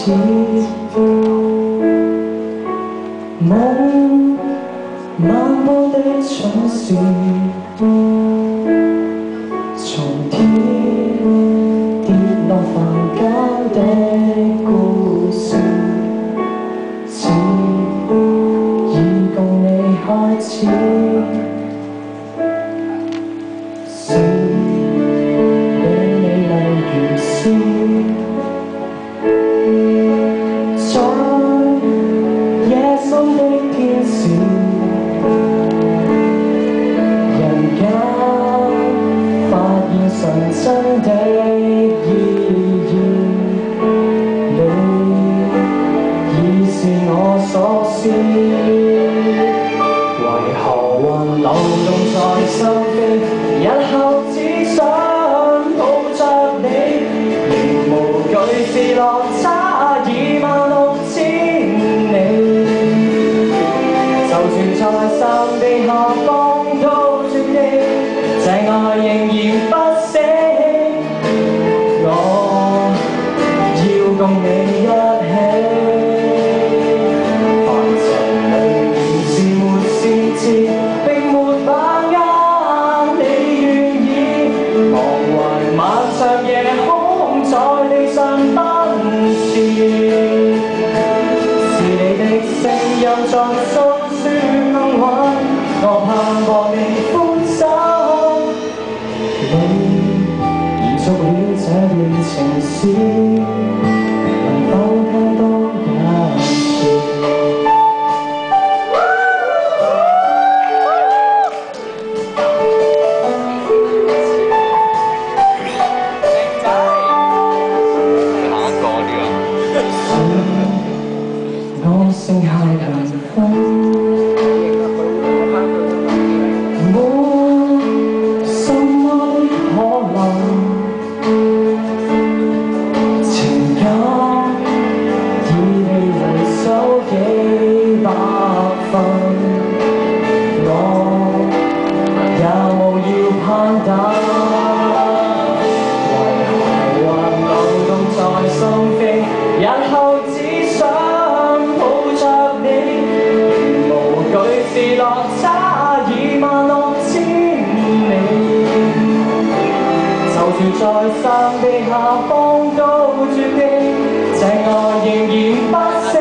始，夢漫步的蠢事，從天跌落凡間的故事，只已共你開始。是你美麗如詩，在夜深的天使，人間發現純真的意義，你已是我所思。為何還流動在心扉？日後只想抱着你，仍無懼是落差26000里。就算在山地下放到絕地，這愛仍然不死。我要共你一起。又在訴說幸運，我盼望你歡心。你已觸了這段情史，能否聽多一次？我剩下人分，沒什麼的可能，情感已被回收幾百分，我也無要攀等，為何還流動在心扉？日後只想是落差26000里，就算在山地下放到絕地，這愛仍然不死。